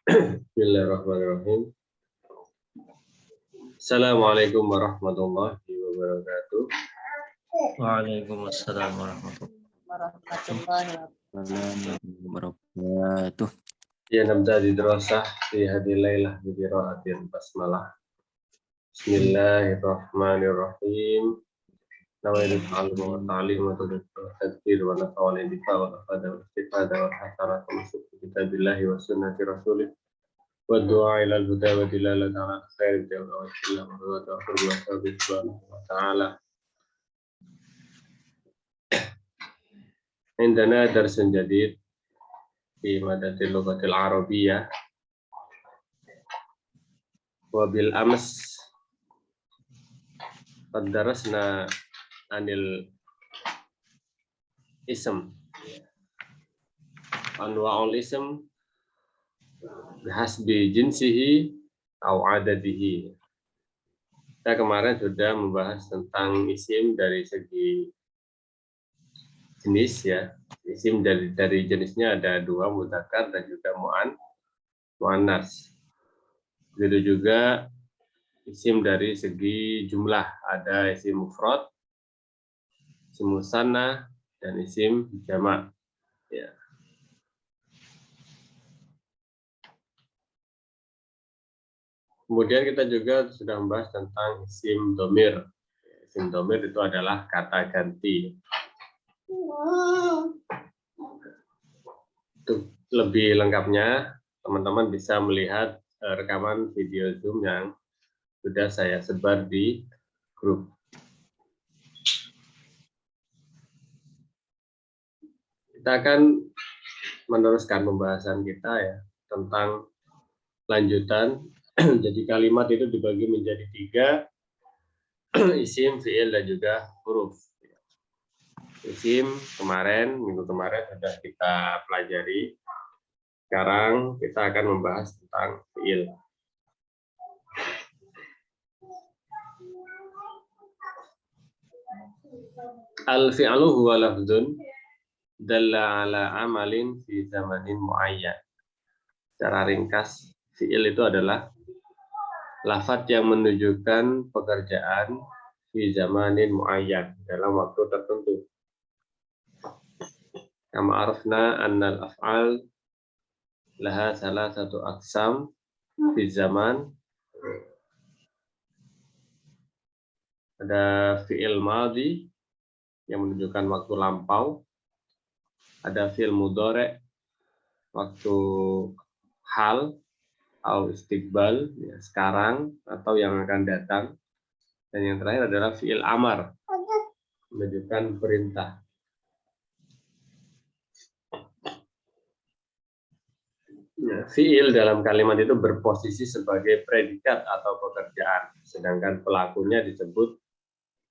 Bismillahirrahmanirrahim. Assalamualaikum warahmatullahi wabarakatuh. Waalaikumsalam warahmatullahi wabarakatuh. Ya nabdadi dirasah fi hadhihi lailah bi qiraatil basmalah. Bismillahirrahmanirrahim. Nawaitu ta'allum wa ta'lim wa tadbir wa nafa'al indifa wa afada wa istifada wa hasarat wa masuk kitabillahi wa sunnati rasulih wa du'a ila al-huda wa dilalata ala khair wa sallam wa ta'ala wa ta'ala. Indana darsun jadid fi madatil lughatil arabiyyah wa bil ams qad darasna anil ism anwa'ul ism bihasbi jinsihi au adadihi. Kita kemarin sudah membahas tentang isim dari segi jenis ya. Isim dari jenisnya ada dua, mudzakkar dan juga muannas. Begitu juga isim dari segi jumlah, ada isim mufrad, isim musanna, dan isim jamak. Ya. Kemudian kita juga sudah membahas tentang isim domir. Isim domir itu adalah kata ganti. Untuk lebih lengkapnya, teman-teman bisa melihat rekaman video Zoom yang sudah saya sebar di grup. Kita akan meneruskan pembahasan kita ya tentang lanjutan. Jadi kalimat itu dibagi menjadi 3, isim, fiil, dan juga huruf. Isim minggu kemarin sudah kita pelajari. Sekarang kita akan membahas tentang fiil. Al-fi'lu huwa lafdzun dalla ala amalin fi zamanin muayyan. Secara ringkas, fi'il itu adalah lafadz yang menunjukkan pekerjaan fi zamanin muayyan, dalam waktu tertentu. Kama arafna annal af'al laha salah satu aqsam fi zaman. Ada fi'il madhi yang menunjukkan waktu lampau. Ada fi'il mudhari' waktu hal atau istiqbal, ya, sekarang atau yang akan datang. Dan yang terakhir adalah fi'il amar, menunjukkan perintah. Ya, fi'il dalam kalimat itu berposisi sebagai predikat atau pekerjaan, sedangkan pelakunya disebut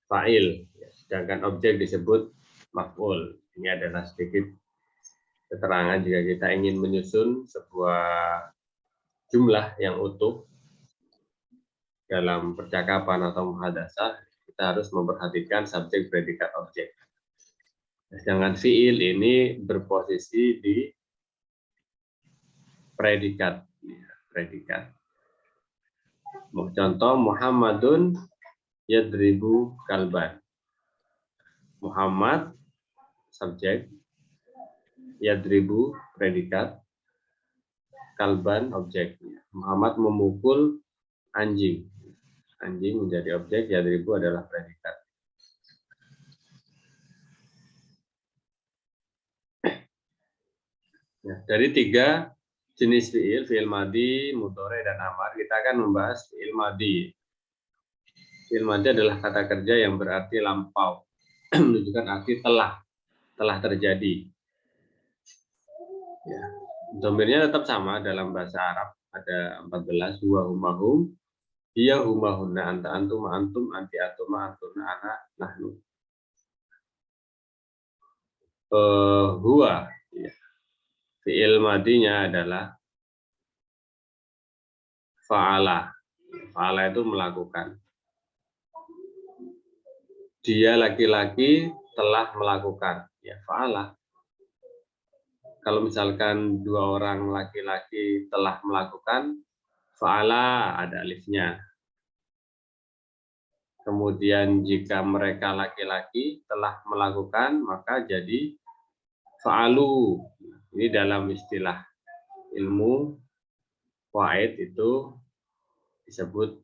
fa'il, ya, sedangkan objek disebut maf'ul. Ini adalah sedikit keterangan jika kita ingin menyusun sebuah jumlah yang utuh dalam percakapan atau muhadasah, kita harus memperhatikan subjek, predikat, objek. Sedangkan fi'il ini berposisi di predikat. Contoh, Muhammadun yadribu kalban. Muhammad subjek, yadribu predikat, kalban objek. Muhammad memukul anjing. Anjing menjadi objek, yadribu adalah predikat. Ya, dari 3 jenis fi'il, fi'il madhi, mudhari, dan amar, kita akan membahas fi'il madhi. Fi'il madhi adalah kata kerja yang berarti lampau, menunjukkan arti telah terjadi. Ya. Domirnya tetap sama dalam bahasa Arab, ada 14, huwa humahum, hiya humahunna, anta antum, antum, anti atuma, antuna, ana, nahnu. Huwa, ya. Fi'il madhinya adalah fa'ala. Fa'ala itu melakukan. Dia laki-laki telah melakukan. Ya, fa'ala. kalau misalkan dua orang laki-laki telah melakukan, fa'ala ada alifnya. Kemudian jika mereka laki-laki telah melakukan, maka jadi fa'alu. Ini dalam istilah ilmu qawaid itu disebut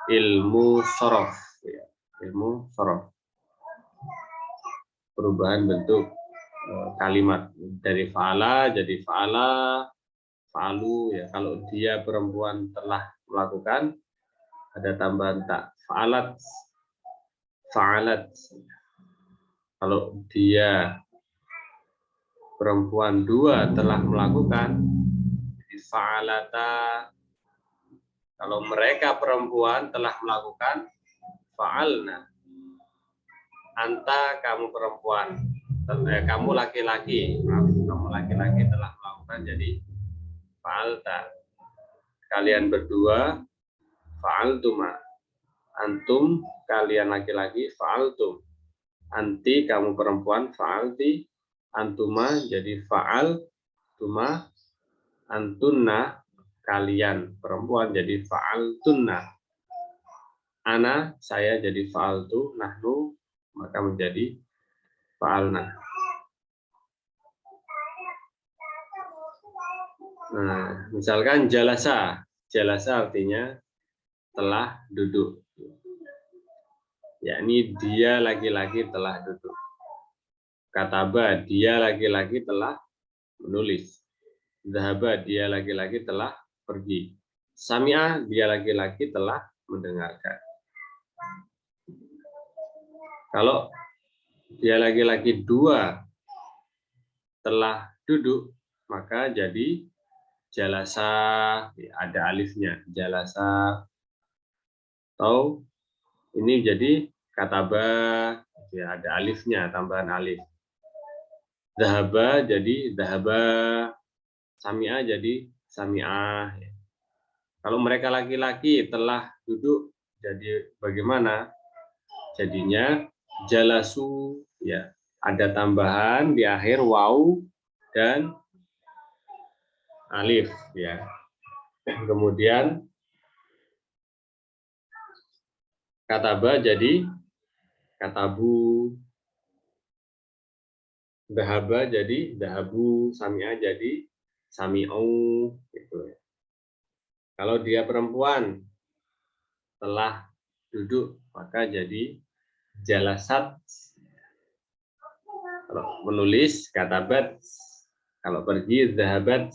ilmu shorof. Ya, ilmu shorof. Perubahan bentuk kalimat dari fa'ala jadi fa'ala, fa'alu. Ya, kalau dia perempuan telah melakukan, ada tambahan tak, fa'alat, fa'alat. Kalau dia perempuan dua telah melakukan, fa'alata. Kalau mereka perempuan telah melakukan, fa'alna. Anta kamu perempuan, kamu laki-laki, kamu laki-laki telah melakukan, jadi fa'alta. Kalian berdua, fa'altuma. Antum kalian laki-laki, fa'altum. Anti kamu perempuan, fa'alti. Antuma jadi fa'al, tuma. Antunna kalian perempuan jadi fa'altunna. Ana saya jadi fa'altu, nahnu maka menjadi fa'alna. Nah, misalkan jalasa. Jalasa artinya telah duduk. Yakni dia laki-laki telah duduk. Kataba dia laki-laki telah menulis. Zahaba dia laki-laki telah pergi. Sami'a dia laki-laki telah mendengarkan. Kalau dia laki-laki dua telah duduk, maka jadi jalasa, ada alifnya, jalasa. Atau ini jadi kataba, ya ada alifnya, tambahan alif. Zahaba jadi zahaba, sami'a jadi sami'ah. Kalau mereka laki-laki telah duduk, jadi bagaimana? Jadinya jalasu, ya ada tambahan di akhir waw dan alif, ya. Kemudian kataba jadi katabu, dahaba jadi dahabu, sami'a jadi sami'u, gitu ya. Kalau dia perempuan telah duduk, maka jadi jalasat. Kalau menulis katabat, kalau pergi dahabat,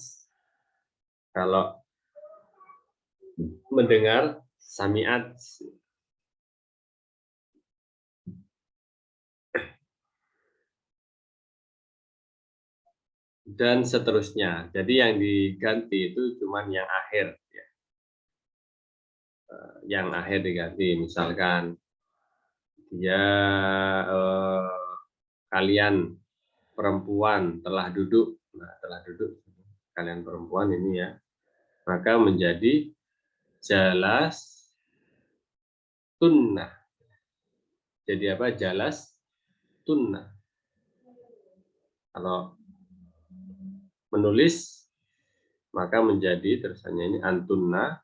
kalau mendengar sami'at. Dan seterusnya. Jadi yang diganti itu cuma yang akhir. Ya. Yang akhir diganti. Misalkan dia kalian perempuan telah duduk. Nah, telah duduk. Kalian perempuan ini ya. Maka menjadi jalas tunnah. Jadi apa? Jalas tunnah. Kalau menulis maka menjadi terusannya ini antunna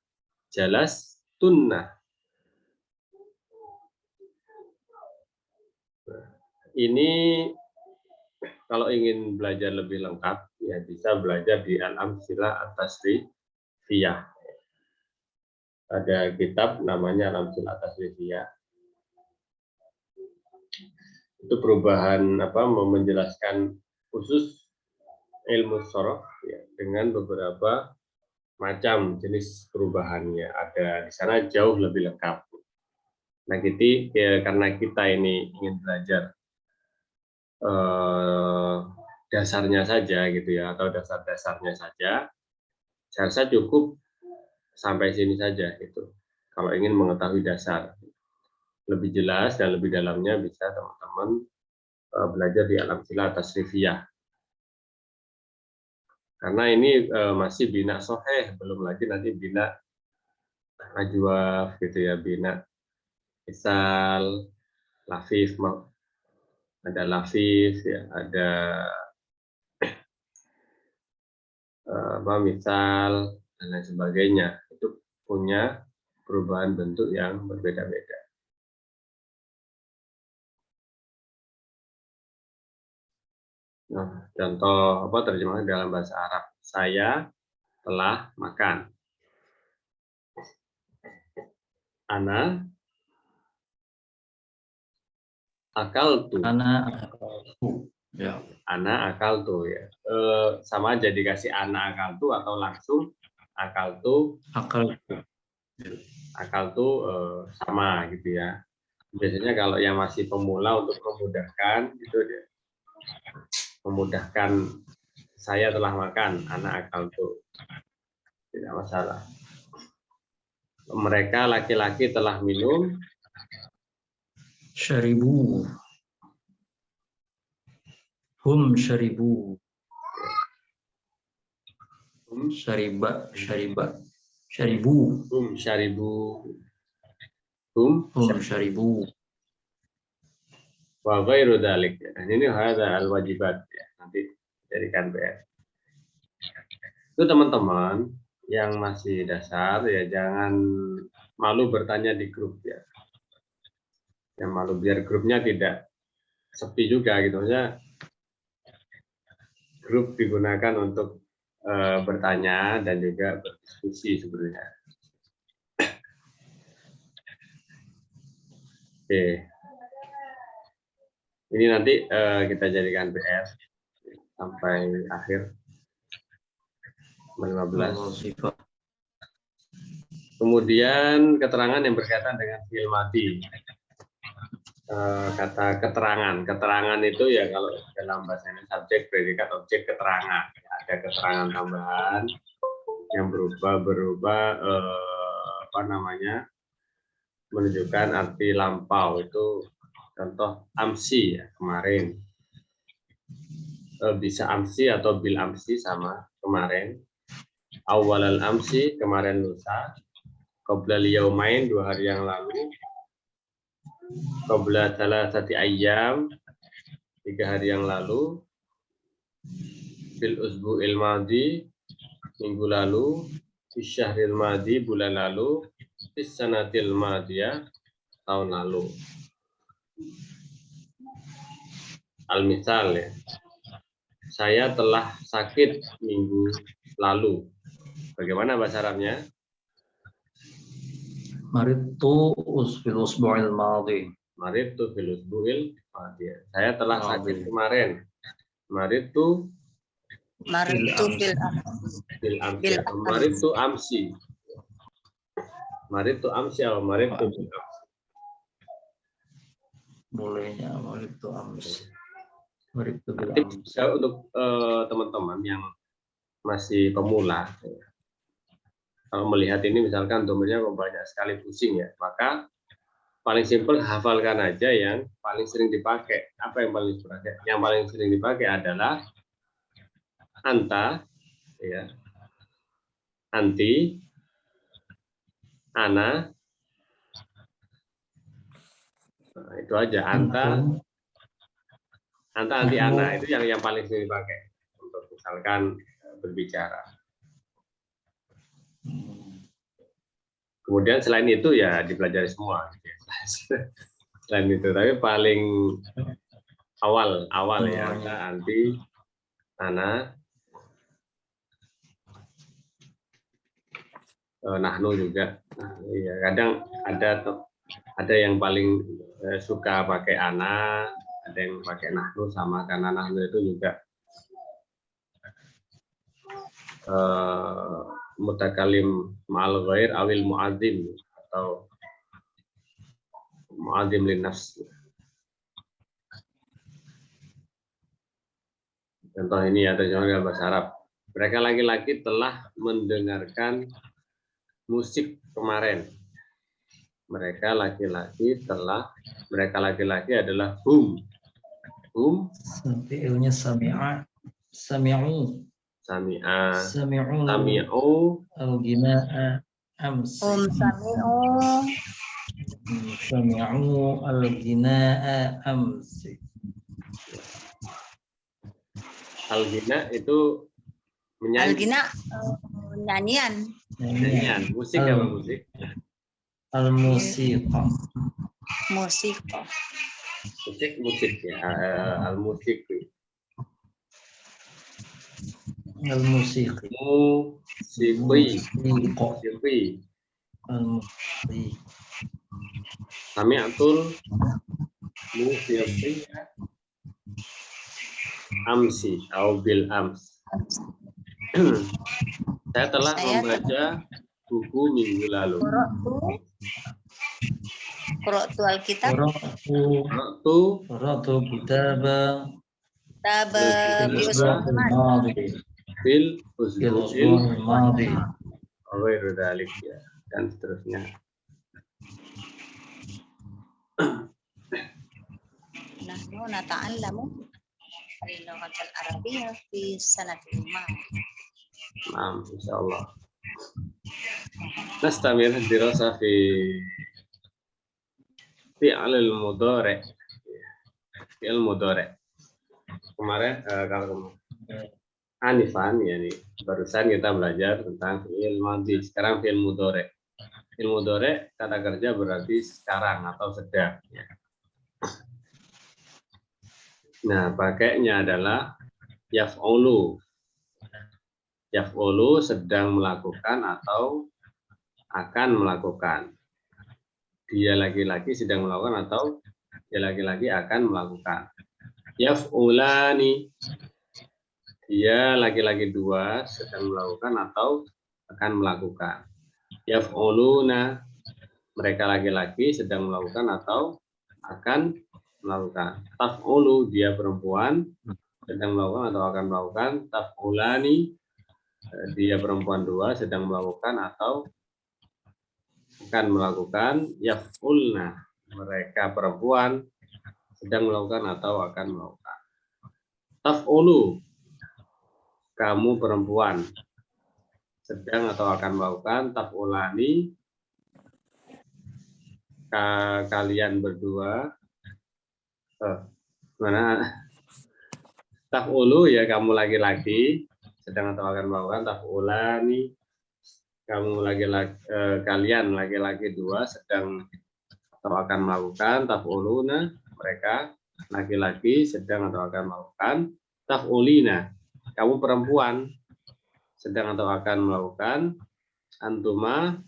jalas tunnah. Ini kalau ingin belajar lebih lengkap ya bisa belajar di Al-Amsilah At-Tasrifiyah. Ada kitab namanya Al-Amsilah At-Tasrifiyah. Itu perubahan apa menjelaskan khusus ilmu shorof ya, dengan beberapa macam jenis perubahannya. Ada di sana jauh lebih lengkap. Nah, ya, karena kita ini ingin belajar dasarnya saja gitu ya, atau dasar-dasarnya saja, saya rasa cukup sampai sini saja gitu. Kalau ingin mengetahui dasar lebih jelas dan lebih dalamnya bisa teman-teman belajar di Al-Amsilah At-Tasrifiyah. Karena ini masih bina soheh, belum lagi nanti bina najwa gitu ya, bina isal, lafif, ada lafif ya, ada misal dan lain sebagainya, itu punya perubahan bentuk yang berbeda-beda. Nah, contoh terjemahan dalam bahasa Arab. Saya telah makan. Ana akaltu. Ya. Ana akaltu ya. Sama aja dikasih ana akaltu atau langsung akaltu. Akaltu sama gitu ya. Biasanya kalau yang masih pemula untuk memudahkan itu dia. Memudahkan saya telah makan, ana akaltu. Tidak masalah. Mereka laki-laki telah minum. Syaribu. Hum syaribu. Syariba. Syaribu. Hum syaribu. Hum syaribu. Wa ghairu dzalik. Ini hadza al-wajibat ya. Nanti jadikan PR. Itu teman-teman yang masih dasar ya jangan malu bertanya di grup ya. Yang malu biar grupnya tidak sepi juga gitu ya. Grup digunakan untuk bertanya dan juga berdiskusi sebenarnya. Oke. Ini nanti kita jadikan PR sampai akhir 15. Kemudian keterangan yang berkaitan dengan fi'il madhi. Kata keterangan itu ya kalau dalam bahasa Indonesia subjek, predikat, objek, keterangan. Ada keterangan tambahan yang berubah menunjukkan arti lampau. Itu contoh amsi ya kemarin. Bisa amsi atau bil amsi sama kemarin. Awalal amsi kemarin lusa. Qoblal yaumain 2 hari yang lalu. Qabla thalathati ayyam 3 hari yang lalu. Bil usbu'il madhi minggu lalu. Fis syahril madhi bulan lalu. Fis sanatil madhiyah tahun lalu. Al-misal ya. Saya telah sakit minggu lalu. Bagaimana bahasa Arabnya? Maridtu fil usbu'il madhi. Maridtu fil usbu'il madhi. Saya telah sakit kemarin. Maridtu fil amsi. Maridtu amsi. Maridtu amsi atau maridtu bil amsi. Bolehnya maridtu amsi. Maridtu bil Nanti amsi. untuk teman-teman yang masih pemula, kalau melihat ini misalkan domainnya banyak sekali pusing ya, maka paling simpel hafalkan aja yang paling sering dipakai. Apa yang paling sering dipakai? Yang paling sering dipakai adalah anta, ya, anti, ana. Nah, itu aja anta, anti, ana itu yang paling sering dipakai untuk misalkan berbicara. Kemudian selain itu ya dipelajari semua. Selain itu, tapi paling awal ya, anti, ana, nahnu juga. Nah, ya, kadang ada yang paling suka pakai ana, ada yang pakai nahnu sama, karena nahnu itu juga mutakalim ma'al ghair awil mu'adzim atau mu'adzim lin nafs. Contoh ini ya, terjemahan dalam bahasa Arab. Mereka laki-laki telah mendengarkan musik kemarin. Mereka laki-laki adalah hum. Fi'ilnya sami'a. Sami'u. Sami'u Al-ghina'a amsi. Sami'u al-ghina'a amsi. Al-ghina itu Menyanyi. Al-ghina nyanyian. Nyanyian. Musik apa musik? Al-musiqa. Musik. Musik ya. Al-musik. Al-musiqi. Musiqi. Musiqi. Al-musiqi. Sami'atul musiqi amsi atau bil ams. Saya telah membaca buku minggu lalu. Qura'tu al-kitab. Qara'tu kitaba Kitab fil usbu'il madi. Fil Fil usbu'il usbu'il madi. ghairu dzalik ya, dan seterusnya. Nahnu nata'allamu al-lughah al-arabiyyah fi sanatil madiyah. Nah, insyaallah. Nastamir dirasa fi al-mudhari'. Fi'il mudhari'. Kemarin kalau anifan ya nih, barusan kita belajar tentang fi'il madhi. Sekarang fi'il mudhari'. Fi'il mudhari' kata kerja berarti sekarang atau sedang ya. Nah, pakainya adalah yaf'ulu. Yaf'ulu sedang melakukan atau akan melakukan. Dia laki-laki sedang melakukan atau dia laki-laki akan melakukan. Yaf'ulani. Dia laki-laki dua sedang melakukan atau akan melakukan. Yaf'uluna. Mereka laki-laki sedang melakukan atau akan melakukan. Taf'ulu, dia perempuan sedang melakukan atau akan melakukan. Taf'ulani, dia perempuan dua sedang melakukan atau akan melakukan. Yaf'ulna, mereka perempuan sedang melakukan atau akan melakukan. Taf'ulu, kamu perempuan sedang atau akan melakukan. Taf'ulani, kalian berdua mana taf'ulu ya kamu laki-laki sedang atau akan melakukan. Taf'ulani, kamu laki-laki kalian laki-laki dua sedang atau akan melakukan. Taf'uluna, mereka laki-laki sedang atau akan melakukan. Taf'ulina, kamu perempuan sedang atau akan melakukan. Antuma,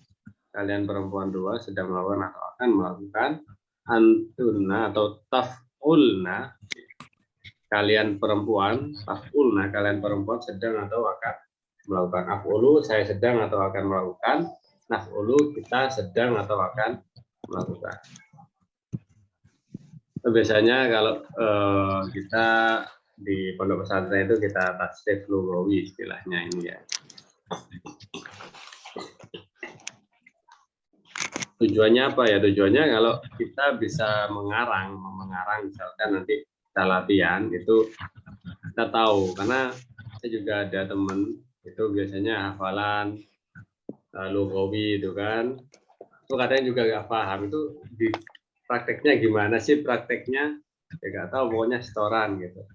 kalian perempuan dua sedang melakukan atau akan melakukan. Antuna atau taf'ulna, kalian perempuan. Taf'ulna, kalian perempuan sedang atau akan melakukan. Af'ulu, saya sedang atau akan melakukan. Naf'ulu, kita sedang atau akan melakukan. Biasanya kalau kita di pondok pesantren itu kita tasrif lughawi istilahnya ini ya. Tujuannya apa ya? Tujuannya kalau kita bisa mengarang misalkan nanti kita latihan itu kita tahu, karena saya juga ada teman itu biasanya hafalan lughawi itu kan, itu kadang juga nggak paham itu di prakteknya gimana sih prakteknya ya nggak tahu, pokoknya setoran gitu.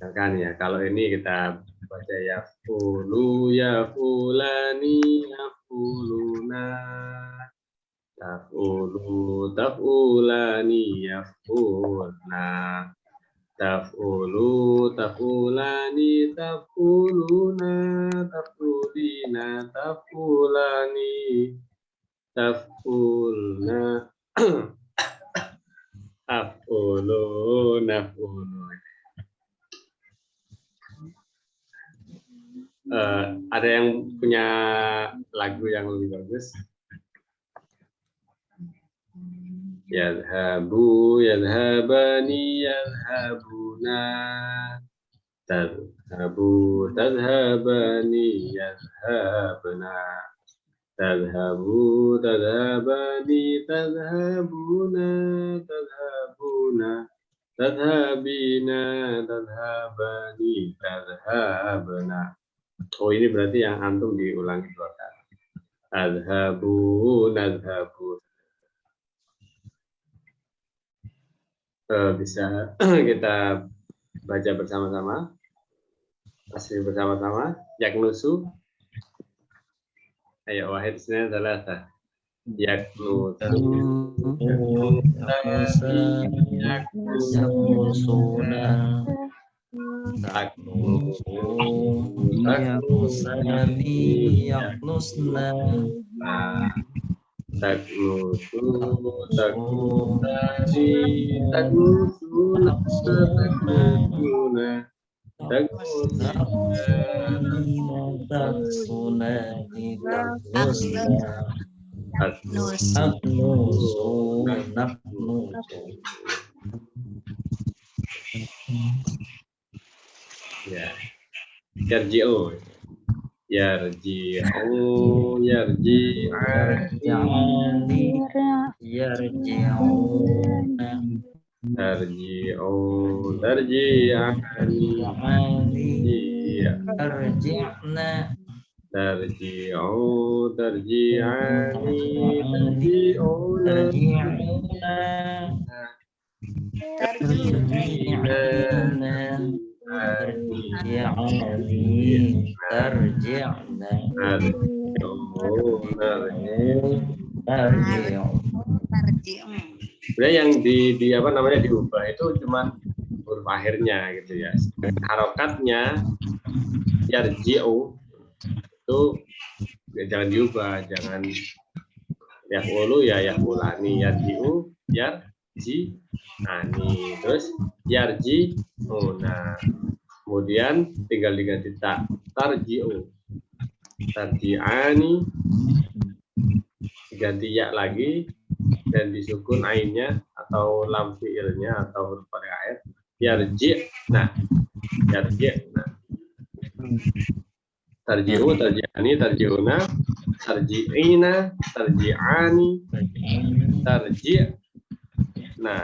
Kan ya kalau ini kita baca ya fulu ya fulani ya fuluna taf'ulu taf'ulani yaf'ulna taf'ulu taf'ulani taf'uluna taf'ulina taf'ulani taf'ulna taf'ulu naf'ulu. Ada yang punya lagu yang lebih bagus? Yadhabu, yadhabani, yadhabuna. Tadhabu, tadhabani, yadhabna. Tadhabu, tadhabani, tadhabuna, tadhabuna. Tadhabina, tadhabani, tadhabna. Oh, ini berarti yang antum diulangi 2 kali. Adhabu, nadhabu. Bisa kita baca bersama-sama. Masih bersama-sama. Yaknusu. Ayo wahid isnain thalatha. Yaknusu. Yaknusuna. Yaknusani. Yaknusna. Taknusu, taknusani, taknusuna, taknusuna, taknusani, Taksunani. Taknusna. Nus. Naknusu. Naknusu. Ya, yarji'u, yarji'u, yarji'an, Yarji'ani. Yarji'una. yarji'u, yarji'ani, Yarji'ani. iya, Yarji'na. tarji'u, tarji'ani, tarji'una, Yarji'una. Tarji'una. Tarji'ani. Tarji'na. Tarji'u. Tarji'un. Sebenarnya yang di apa namanya diubah itu cuma huruf akhirnya gitu ya. Harokatnya yarji'u itu ya jangan diubah, jangan yaqulu ya yaqulani, yarji'u yarji'ani, terus yarji'una. Kemudian tinggal diganti ta, tarji'u, tarji'ani, diganti ya lagi dan disukun ainnya atau lam fiilnya atau huruf pada akhir, yarji'na, yarji'na. Tarji'u, tarji'ani, tarji'una, tarji'ina, tarji'ani, tarji'na.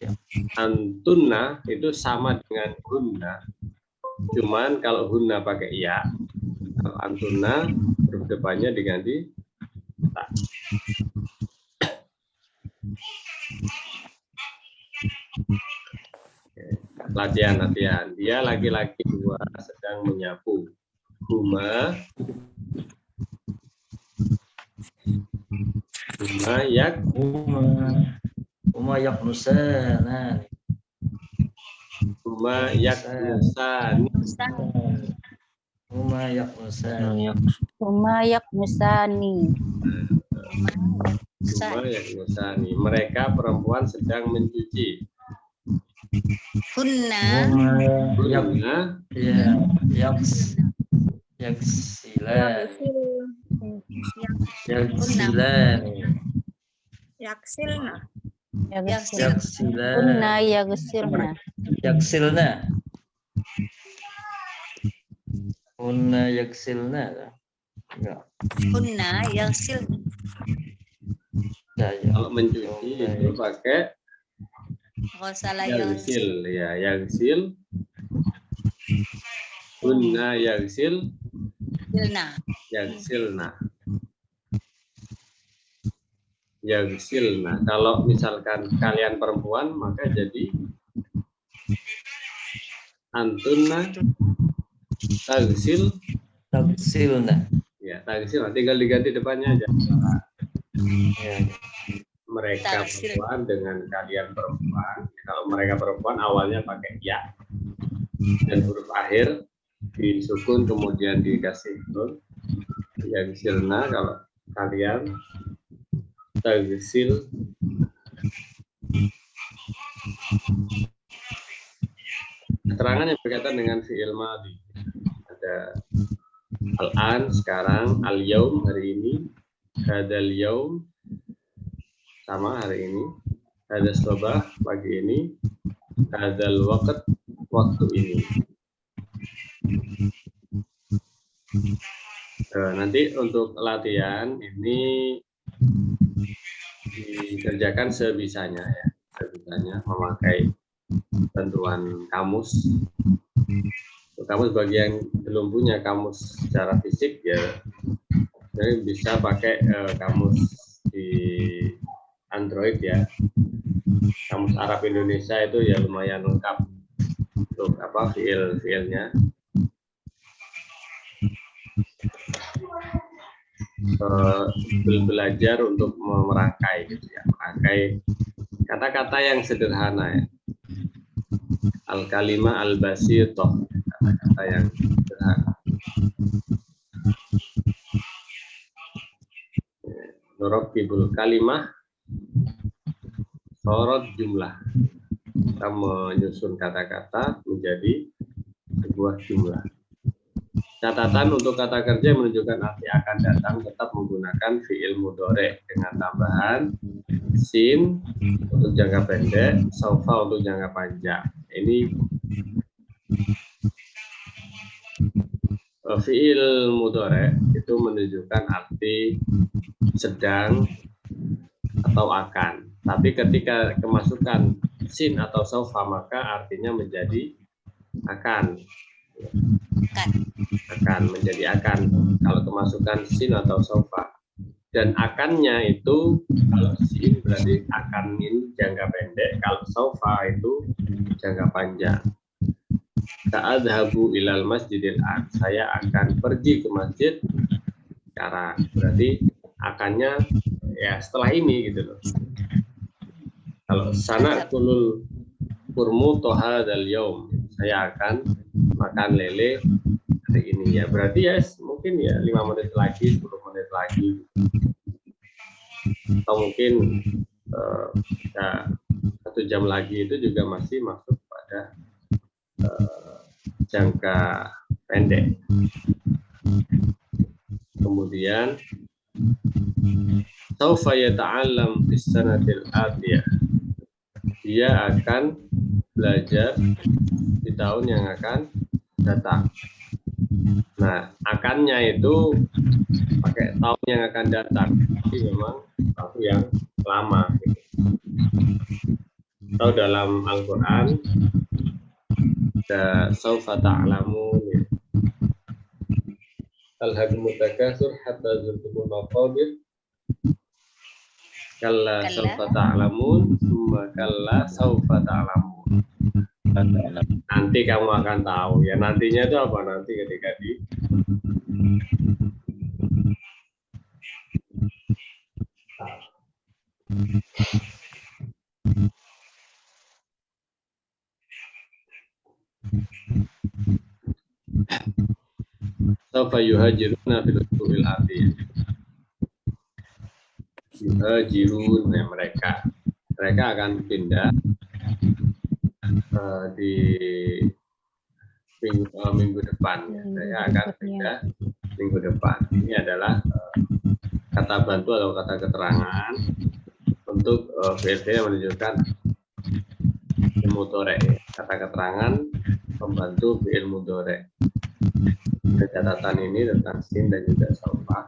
Ya. Antunna itu sama dengan hunna, cuman kalau hunna pakai ya, kalau antunna huruf depannya diganti ta. Latihan. Dia laki-laki dua sedang menyapu. Huma yak. Huma yaknusana. Huma yaknusani. Huma yaknusani. Huma yaknusani. Huma yaknusani. Mereka perempuan sedang mencuci. Hunna. Hunna Yaksilan. Yaksilna. Yaksilan. Hunna yaghsilna. Yaksilna. Hunna yaksilna. Enggak. Hunna yaksilna. Kalau mencuci itu pakai Ghasala yagsil, ya yagsil. Hunna yagsil, yagsilna, yagsilna. Kalau misalkan kalian perempuan maka jadi antunna tagsil, Tagsilna. ya tagsil. Tinggal diganti depannya aja. Ya. Mereka perempuan dengan kalian perempuan. Kalau mereka perempuan awalnya pakai ya dan huruf akhir disukun kemudian dikasih nun. Yagsilna kalau kalian, tagsil. Keterangan yang berkaitan dengan fi'il madhi. Ada al-an sekarang, al-yaum hari ini, hadal yaum sama hari ini, ada sobah pagi ini, hadal waqt waktu ini. Nanti untuk latihan ini dikerjakan sebisanya ya, sebisanya memakai bantuan kamus. Kamus bagi yang belum punya kamus secara fisik ya, jadi bisa pakai kamus di Android ya. Kamus Arab Indonesia itu ya lumayan lengkap. untuk apa fiilnya. Belajar untuk merangkai gitu ya, merangkai kata-kata yang sederhana ya. Al-kalimah al-basithah, kata-kata yang sederhana. Nurakkibul kalimah sorot jumlah. Kita menyusun kata-kata menjadi sebuah jumlah. Catatan untuk kata kerja yang menunjukkan arti akan datang tetap menggunakan fiil mudhari dengan tambahan sin untuk jangka pendek, saufa untuk jangka panjang. Ini fiil mudhari itu menunjukkan arti sedang atau akan. Tapi ketika kemasukan sin atau saufa maka artinya menjadi akan. Akan menjadi akan kalau kemasukan sin atau saufa. Dan akannya itu kalau sin berarti akan ini jangka pendek, kalau saufa itu jangka panjang. Sa'adhabu ilal masjidil an, saya akan pergi ke masjid sekarang. Berarti akannya ya setelah ini gitu loh. Kalau sana kulul kurmu toha dal yaum, saya akan makan lele hari ini ya. Berarti ya mungkin ya 5 menit lagi, 10 menit lagi. Atau mungkin ya, 1 jam lagi itu juga masih masuk pada jangka pendek. Kemudian saufa yata'allam fis sanatil atiyah, dia akan belajar di tahun yang akan datang. Nah, akannya itu pakai tahun yang akan datang, tapi memang waktu yang lama. Atau dalam Al-Quran, saufa ta'lamun, alhaqumut takatsur hatta zurtumul maqabir, kalla saufa ta'lamun, summa kalla saufa ta'lamun. Nanti kamu akan tahu ya. Nantinya itu apa? Nanti ketika di saufa yuhajiruna fil usul atiyah. Yuhajirun ya, mereka akan pindah di minggu depan. Saya akan pindah minggu depan. Ini adalah kata bantu atau kata keterangan untuk fiil yang menunjukkan mudhari. Kata keterangan pembantu fiil mudhari. Catatan ini tentang sin dan juga saufa.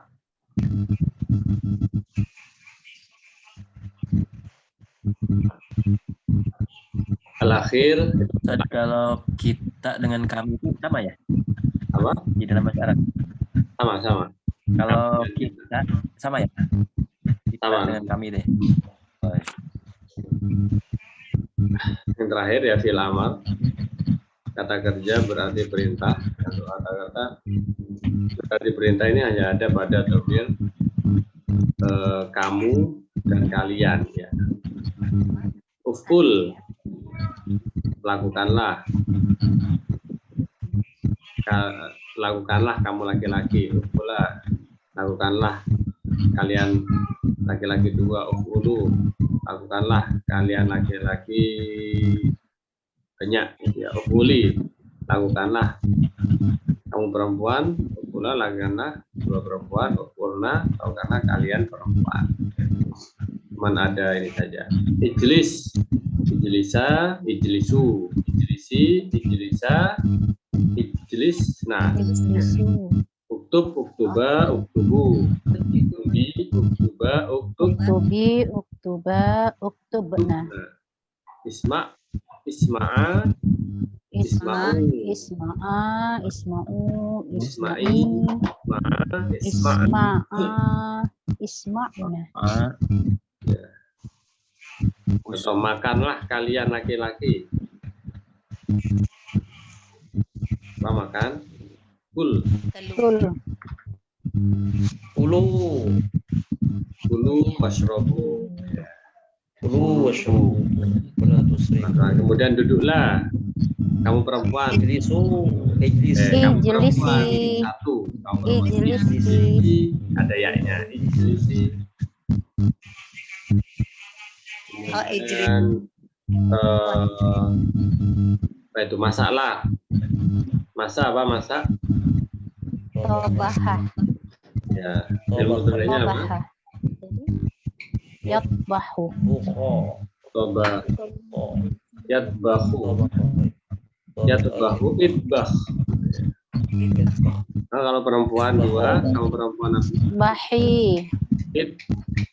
Al-akhir, kalau kita dengan kami itu sama ya? apa? Di dalam bahasa Arab. Sama-sama. Kalau kita sama ya? Kita Sama. dengan kami deh. Oh, yang terakhir ya fi'il amal. Kata kerja berarti perintah. Untuk kata-kata berarti perintah ini hanya ada pada dhamir kamu dan kalian ya. Uful, lakukanlah. Lakukanlah kamu laki-laki. Ufula, lakukanlah kalian laki-laki dua. Ufulu, lakukanlah kalian laki-laki banyak ya. Ufuli, lakukanlah kamu perempuan. Ufula, lakukanlah dua perempuan. Ufulna, lakukanlah kalian perempuan. Cuman ada ini saja. Ijlis, ijlisa, ijlisu, ijlisi, ijlisa, ijlisna. Uktub, uktuba, uktubu. Uktubi, uktuba, uktub. Uktubi, uktuba, uktubna. Isma, isma'a, Isma, isma'u. isma'a, isma'u, Isma'i, isma'i, isma'a, isma'a, isma'na. Atau makanlah kalian laki-laki. Apa makan? Kul. Telur. Kulu. Kulu washrobu. Kulu washrabu. Wala tusrifu. Nah, kemudian duduklah. Kamu perempuan. Ijlisu. Ijlisu. Kamu Ijlisi. perempuan. Satu. Kamu perempuan. Ijlisi. Ada ya-nya. Ijlisi. Oh, ijlis. Dan apa itu? Masaklah. Masak apa? Masak? Tobaha. Ya. Ilmu mudhari'nya apa? Tobaha. Yatbahu. Bukho. Toba. Oh. Yatbahu. Yatbahu. Itbah. Nah, kalau perempuan dua, kamu perempuan apa? Bahi.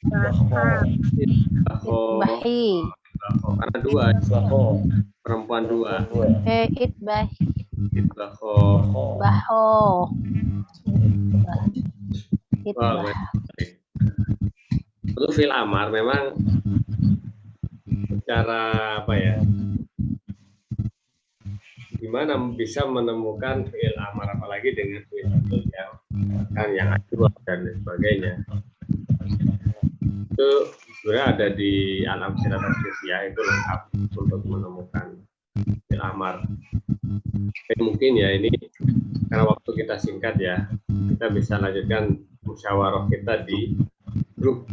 Bukho. Itbahu. Bahi. Karena dua. Bukho. Perempuan dua. Itbahi. Itbahu. Baho. Wah, Itbah. baik. Untuk fil amar memang secara apa ya? Gimana bisa menemukan fiil amar apalagi dengan fiil yang aktual dan sebagainya. Itu sebenarnya ada di Al-Amsilah Tasrifiyah, itu lengkap untuk menemukan fiil amar. Tapi mungkin ya ini karena waktu kita singkat ya, kita bisa lanjutkan musyawarah kita di grup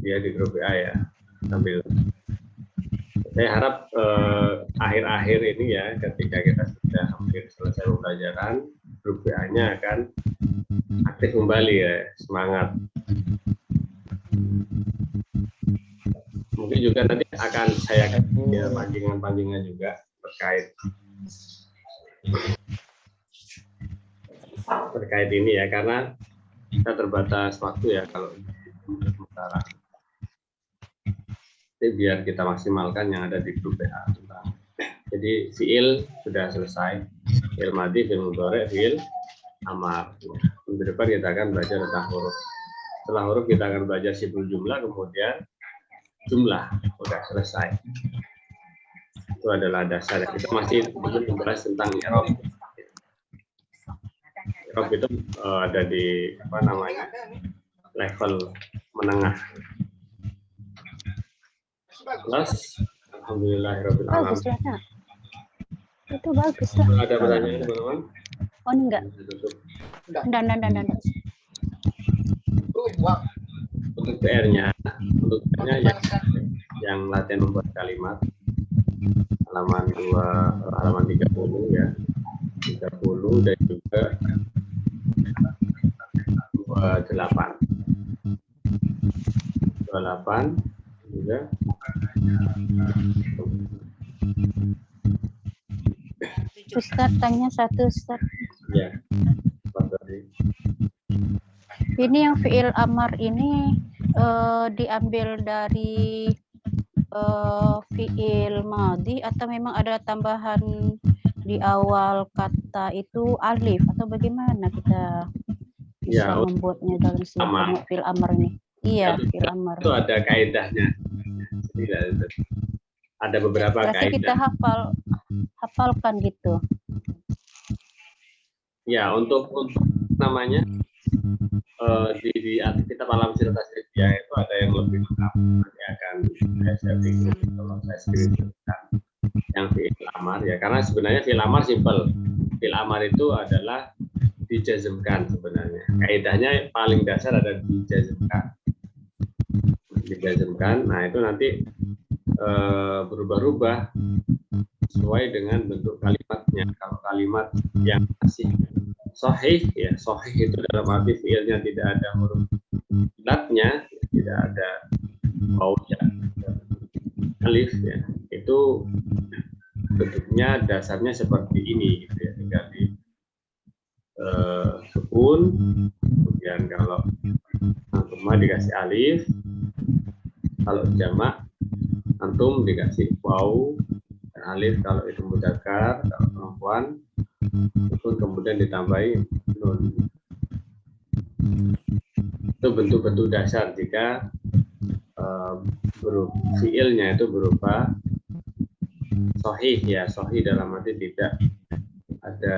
ya, di grup WA ya, sambil saya harap akhir-akhir ini ya, ketika kita sudah hampir selesai pembelajaran, grup WA-nya akan aktif kembali ya, semangat. Mungkin juga nanti akan saya kasih ya, pancingan-pancingan juga terkait ini ya, karena kita terbatas waktu ya kalau sementara. Jadi biar kita maksimalkan yang ada di grup WA. Jadi fiil sudah selesai, fiil madhi, fiil mudhari', fiil amar. Minggu depan kita akan belajar tentang huruf. Setelah huruf kita akan belajar siful jumlah, kemudian jumlah sudah selesai. Itu adalah dasar. Kita masih belum membahas tentang i'rab. I'rab itu ada di apa namanya, level menengah. Plus, alhamdulillahirabbil alamin. Bagus lah, Nak. Itu bagus lah. Ada pertanyaan teman-teman? Oh, enggak. Enggak. Untuk PR-nya yang latihan membuat kalimat halaman 30 ya, 30 dan juga 28 juga. Ustaz tanya satu, Ustaz. Ya, Pak Dodi. Ini yang fiil amar ini diambil dari fiil madhi atau memang ada tambahan di awal kata itu alif atau bagaimana kita bisa Ya, membuatnya dalam amar. fiil amar ini? Iya, fiil amar. Itu ada kaidahnya. Tidak, ada beberapa Berarti kita kaidah. hafalkan gitu. Ya, untuk namanya di kitab Al-Amsilah Tasrifiyah itu ada yang lebih lengkap. Nanti akan saya bikin kalau saya screenshotkan yang fi'il amar ya, karena sebenarnya fi'il amar simpel. Fi'il amar itu adalah dijazmkan sebenarnya. Kaidahnya paling dasar ada dijazmkan. Nah, itu nanti berubah-ubah sesuai dengan bentuk kalimatnya. Kalau kalimat yang masih sahih ya, sahih itu dalam arti fiilnya tidak ada huruf ilatnya, tidak ada wawnya, alif ya, itu bentuknya dasarnya seperti ini gitu ya, tinggal di sukun, kemudian kalau antum dikasih alif, kalau jamak antum dikasih waw dan alif, kalau itu mudzakkar, kalau perempuan itu kemudian ditambahi nun. Itu bentuk-bentuk dasar jika fiilnya itu berupa sahih ya, sahih dalam arti tidak ada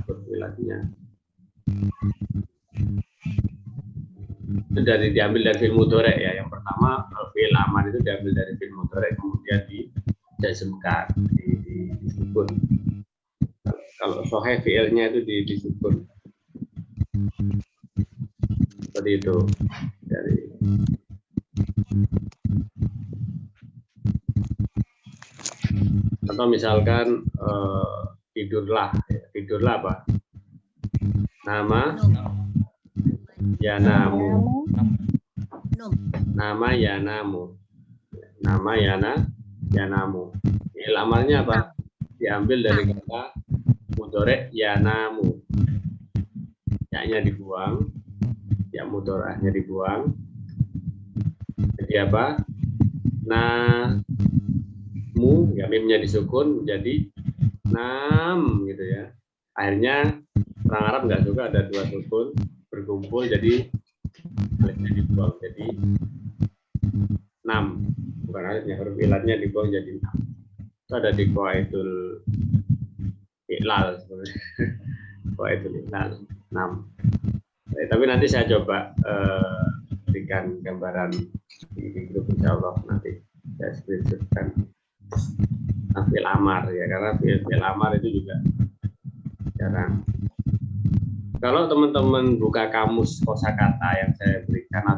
huruf ilatnya. Itu diambil dari fi'il mudhari ya. Yang pertama fi'il amar itu diambil dari fi'il mudhari, kemudian dijazmkan, disukun. Kalau sahih fi'ilnya itu disukun. Seperti itu. Dari atau misalkan tidurlah, tidurlah apa? Nama yanamu, nama yanamu, nama yanamu. Fi'il amalnya apa? Diambil dari kata mudhari yanamu. Ya-nya dibuang, ya mudhari'nya dibuang. Jadi apa? Namu, ya mimnya disukun menjadi nam gitu ya. Akhirnya orang Arab nggak suka ada dua sukun berkumpul jadi alifnya dibuang jadi nam, bukan alifnya, huruf ilatnya dibuang jadi nam. Itu ada di qaidul iqlal sebenarnya. Qaidul iqlal nam. Tapi nanti saya coba berikan gambaran di grup, insya Allah nanti saya screenshotkan fi'il amar ya, karena fi'il amar itu juga jarang. Kalau teman-teman buka kamus kosakata yang saya berikan